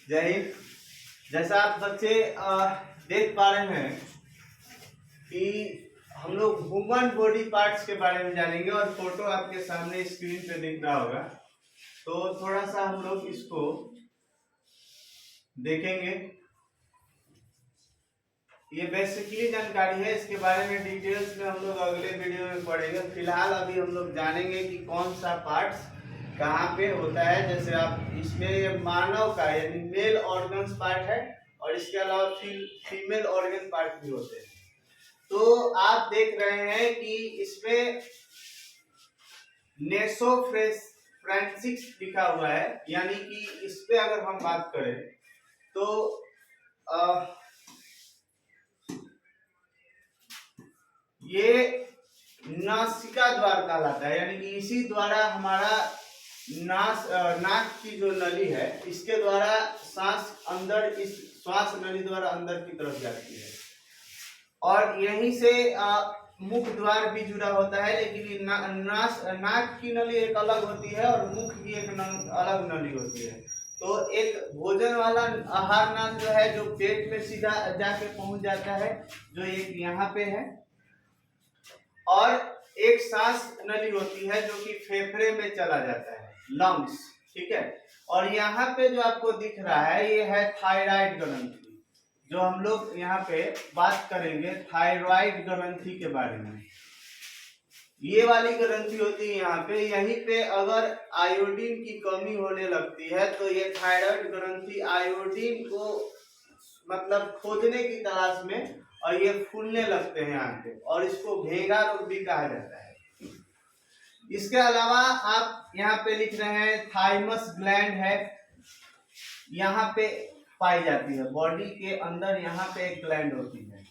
जय हिंद। जैसा आप बच्चे देख पा रहे हैं कि हम लोग ह्यूमन बॉडी पार्ट्स के बारे में जानेंगे और फोटो आपके सामने स्क्रीन पे दिख रहा होगा, तो थोड़ा सा हम लोग इसको देखेंगे। ये बेसिकली जानकारी है, इसके बारे में डिटेल्स में हम लोग अगले वीडियो में पढ़ेंगे। फिलहाल अभी हम लोग जानेंगे कि कौन सा पार्ट्स कहाँ पे होता है। जैसे आप इसमें ये मानव का यानी मेल ऑर्गन्स पार्ट है और इसके अलावा फीमेल ऑर्गन पार्ट भी होते हैं। तो आप देख रहे हैं कि इसमें नेसोफ्रेंसिक्स लिखा हुआ है, यानी कि इस पे अगर हम बात करें तो ये नासिका द्वार कहलाता है, यानी कि इसी द्वारा हमारा नाक की जो नली है इसके द्वारा सांस अंदर, इस श्वास नली द्वारा अंदर की तरफ जाती है और यहीं से मुख द्वार भी जुड़ा होता है। लेकिन नाक की नली एक अलग होती है और मुख की एक अलग नली होती है। तो एक भोजन वाला आहार नाल जो है, जो पेट में सीधा जाके पहुंच जाता है, जो एक यहाँ पे है, और एक सांस नली होती है जो कि फेफड़े में चला जाता है, लंग्स। ठीक है। और यहाँ पे जो आपको दिख रहा है ये है थायराइड ग्रंथि। जो हम लोग यहाँ पे बात करेंगे थायराइड ग्रंथि के बारे में। ये वाली ग्रंथि होती है यहाँ पे, यहीं पे अगर आयोडीन की कमी होने लगती है तो ये थायराइड ग्रंथि आयोडीन को मतलब खोजने की तलाश में और ये फूलने लगते हैं यहाँ पे, और इसको भेगा रोग भी कहा जाता है। इसके अलावा आप यहाँ पे लिख रहे हैं थाइमस ग्लैंड है, यहाँ पे पाई जाती है बॉडी के अंदर, यहाँ पे एक ग्लैंड होती है।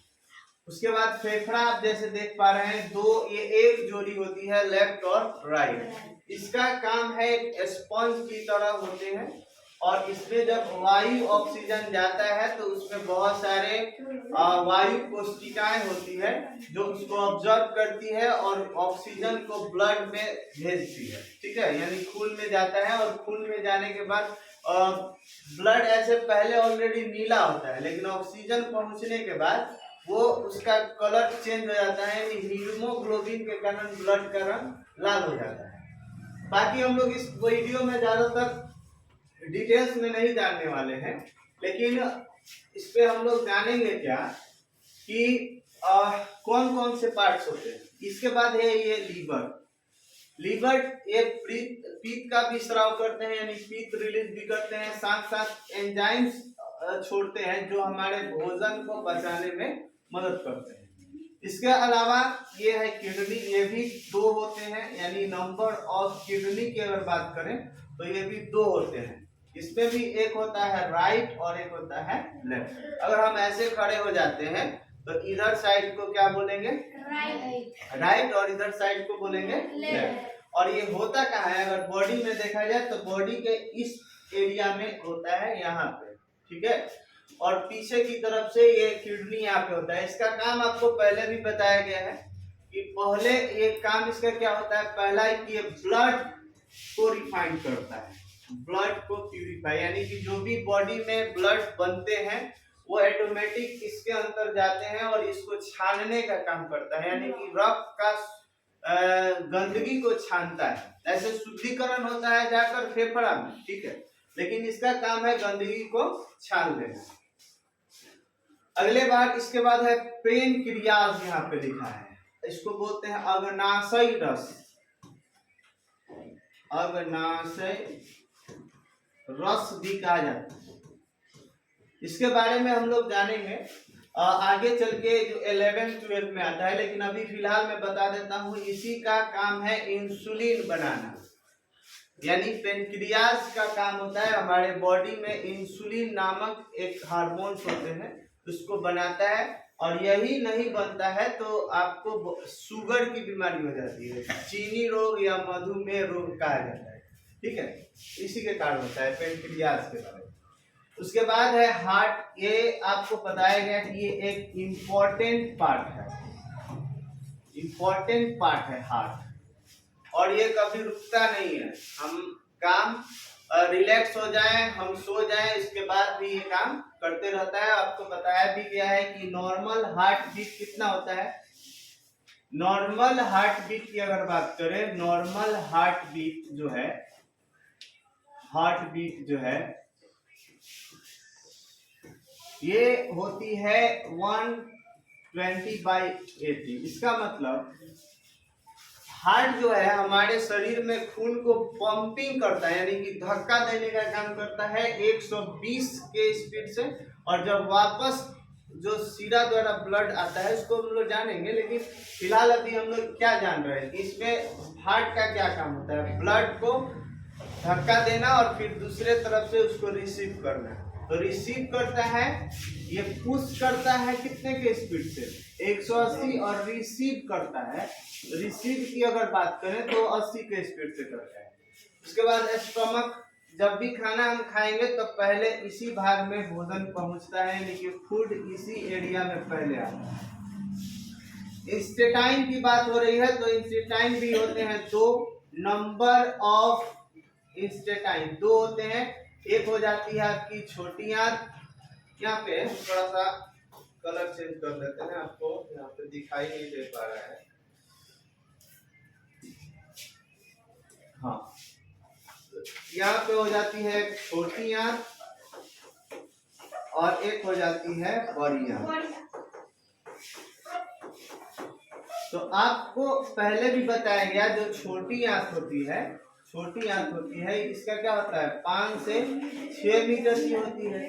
उसके बाद फेफड़ा आप जैसे देख पा रहे हैं, दो ये एक जोड़ी होती है, लेफ्ट और राइट। इसका काम है एक स्पंज की तरह होते हैं और इसमें जब वायु ऑक्सीजन जाता है तो उसमें बहुत सारे वायु कोशिकाएं होती है जो उसको ऑब्जर्व करती है और ऑक्सीजन को ब्लड में भेजती है। ठीक है, यानी खून में जाता है और खून में जाने के बाद ब्लड ऐसे पहले ऑलरेडी नीला होता है, लेकिन ऑक्सीजन पहुंचने के बाद वो उसका कलर चेंज हो जाता है, यानी हीमोग्लोबिन के कारण ब्लड का रंग लाल हो जाता है। बाकी हम लोग इस वीडियो में ज्यादातर डिटेल्स में नहीं जानने वाले हैं, लेकिन इस पे हम लोग जानेंगे क्या कि कौन कौन से पार्ट्स होते हैं। इसके बाद है ये लीवर ये पीत का भी स्राव करते हैं, यानी पीत रिलीज भी करते हैं, साथ साथ एंजाइम्स छोड़ते हैं जो हमारे भोजन को पचाने में मदद करते हैं। इसके अलावा ये है किडनी, ये भी दो होते हैं, यानी नंबर ऑफ किडनी की अगर बात करें तो ये भी दो होते हैं। इसमें भी एक होता है राइट और एक होता है लेफ्ट। अगर हम ऐसे खड़े हो जाते हैं तो इधर साइड को क्या बोलेंगे? राइट, और इधर साइड को बोलेंगे लेफ्ट। और ये होता कहाँ है? अगर बॉडी में देखा जाए तो बॉडी के इस एरिया में होता है, यहाँ पे। ठीक है, और पीछे की तरफ से ये किडनी यहाँ पे होता है। इसका काम आपको पहले भी बताया गया है कि पहले ये काम इसका क्या होता है, पहला कि ये ब्लड को रिफाइन करता है, ब्लड को प्यूरिफाई, यानी कि जो भी बॉडी में ब्लड बनते हैं वो ऑटोमेटिक इसके अंदर जाते हैं और इसको छानने का काम करता है, यानी कि रक्त का गंदगी को छानता है। ऐसे शुद्धिकरण होता है जाकर फेफड़ा में, ठीक है, लेकिन इसका काम है गंदगी को छान देना। अगले बार इसके बाद है पेन क्रियाज, यहाँ पे लिखा है, इसको बोलते हैं अग्नाशय रस। अग्नाशय रस भी कहा जाता है। इसके बारे में हम लोग जानेंगे आगे चल के, जो 11th-12th में आता है, लेकिन अभी फिलहाल मैं बता देता हूँ। इसी का काम है इंसुलिन बनाना, यानी पेनक्रियाज का काम होता है हमारे बॉडी में इंसुलिन नामक एक हार्मोन्स होते हैं, उसको बनाता है, और यही नहीं बनता है तो आपको शुगर की बीमारी हो जाती है, चीनी रोग या मधुमेह रोग कहा जाता है। ठीक है, इसी के कारण होता है पेनक्रियाज के बारे में। उसके बाद है हार्ट, ये आपको बताया गया कि ये एक इम्पोर्टेंट पार्ट है, इम्पोर्टेंट पार्ट है हार्ट, और ये कभी रुकता नहीं है। हम काम रिलैक्स हो जाएं, हम सो जाएं, इसके बाद भी ये काम करते रहता है। आपको बताया भी गया है कि नॉर्मल हार्ट बीट कितना होता है। नॉर्मल हार्ट बीट की अगर बात करें, नॉर्मल हार्ट बीट जो है, ये होती है 120/80। इसका मतलब हार्ट जो है हमारे शरीर में खून को पंपिंग करता है, यानी कि धक्का देने का काम करता है 120 के स्पीड से। और जब वापस जो शिरा द्वारा ब्लड आता है उसको हम लोग जानेंगे, लेकिन फिलहाल अभी हम लोग क्या जान रहे हैं कि इसमें हार्ट का क्या काम होता है। ब्लड को धक्का देना और फिर दूसरे तरफ से उसको रिसीव करना। तो रिसीव करता है, ये पुश करता है कितने के स्पीड से, 180। और रिसीव करता है, रिसीव की अगर बात करें तो 80 के स्पीड से करता है। उसके बाद स्टमक, जब भी खाना हम खाएंगे तो पहले इसी भाग में भोजन पहुंचता है, यानी कि फूड इसी एरिया में पहले आता है। इंस्टेटाइन की बात हो रही है तो इंस्टेटाइन भी होते हैं दो। नंबर ऑफ इंस्टेटाइन दो होते हैं। एक हो जाती है आपकी छोटी आंत, यहाँ पे थोड़ा सा कलर चेंज कर देते हैं, आपको यहाँ पे दिखाई नहीं दे पा रहा है। हाँ, यहाँ पे हो जाती है छोटी आंत और एक हो जाती है बड़ी आंत। तो आपको पहले भी बताया गया, जो छोटी आंत होती है इसका क्या होता है, 5 से 6 मीटर की होती है।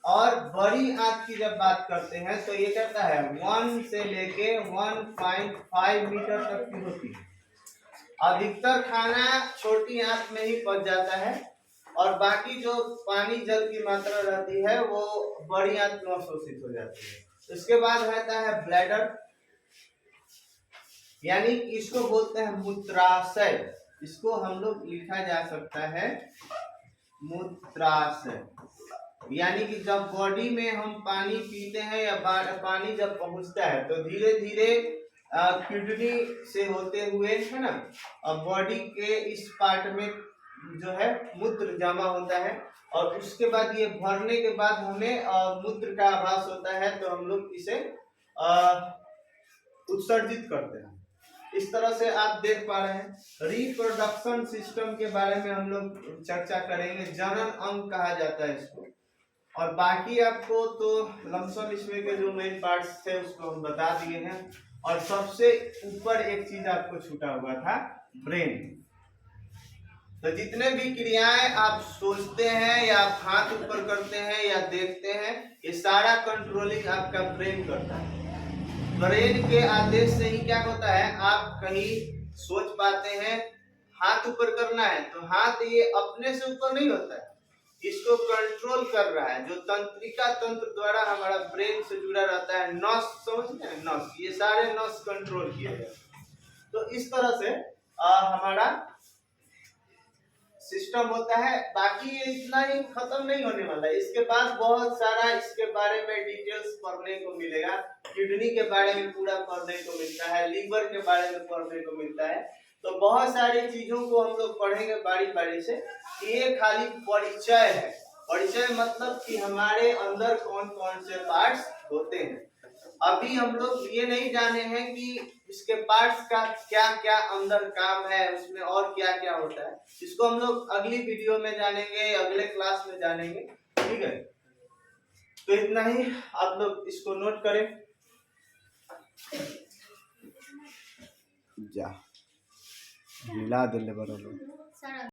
और बड़ी आंत की जब बात करते हैं तो ये कहता है 1 से लेके 1.5 मीटर तक की होती है। अधिकतर खाना छोटी आंत में ही पच जाता है और बाकी जो पानी जल की मात्रा रहती है वो बड़ी आंत में अवशोषित हो जाती है। इसके बाद रहता है ब्लैडर, यानी इसको बोलते हैं मूत्राशय। इसको हम लोग लिखा जा सकता है मूत्राशय। यानी कि जब बॉडी में हम पानी पीते हैं या पानी जब पहुंचता है तो धीरे धीरे किडनी से होते हुए, है ना, बॉडी के इस पार्ट में जो है मूत्र जमा होता है। और उसके बाद ये भरने के बाद हमें मूत्र का आभास होता है तो हम लोग इसे उत्सर्जित करते हैं। इस तरह से आप देख पा रहे हैं। रिप्रोडक्शन सिस्टम के बारे में हम लोग चर्चा करेंगे। जनन अंग कहा जाता है इसको। और बाकी आपको तो लमसम इसमें के जो मेन पार्ट्स थे उसको हम बता दिए हैं। और सबसे ऊपर एक चीज आपको छूटा हुआ था, ब्रेन। तो जितने भी क्रियाएं आप सोचते हैं या आप हाथ ऊपर करते हैं या देखते हैं, ये सारा कंट्रोलिंग आपका ब्रेन करता है। ब्रेन के आदेश से ही क्या होता है, आप कहीं सोच पाते हैं, हाथ ऊपर करना है तो हाथ ये अपने से ऊपर नहीं होता है, इसको कंट्रोल कर रहा है जो तंत्रिका तंत्र द्वारा हमारा ब्रेन से जुड़ा रहता है। नस, समझते हैं, नस, ये सारे नस कंट्रोल किए जाते हैं। तो इस तरह से हमारा सिस्टम होता है। बाकी ये इतना ही खत्म नहीं होने वाला है, इसके बाद बहुत सारा इसके बारे में डिटेल्स पढ़ने को मिलेगा। किडनी के बारे में पूरा पढ़ने को मिलता है, लीवर के बारे में पढ़ने को मिलता है। तो बहुत सारी चीजों को हम लोग पढ़ेंगे बारी बारी से। ये खाली परिचय है। परिचय मतलब कि हमारे अंदर कौन कौन से पार्ट्स होते हैं। अभी हम लोग ये नहीं जाने हैं कि इसके पार्ट्स का क्या क्या अंदर काम है, उसमें और क्या क्या होता है। इसको हम लोग अगली वीडियो में जानेंगे, अगले क्लास में जानेंगे, ठीक है। तो इतना ही, आप लोग इसको नोट करें। जा मिला दिले बरोबर।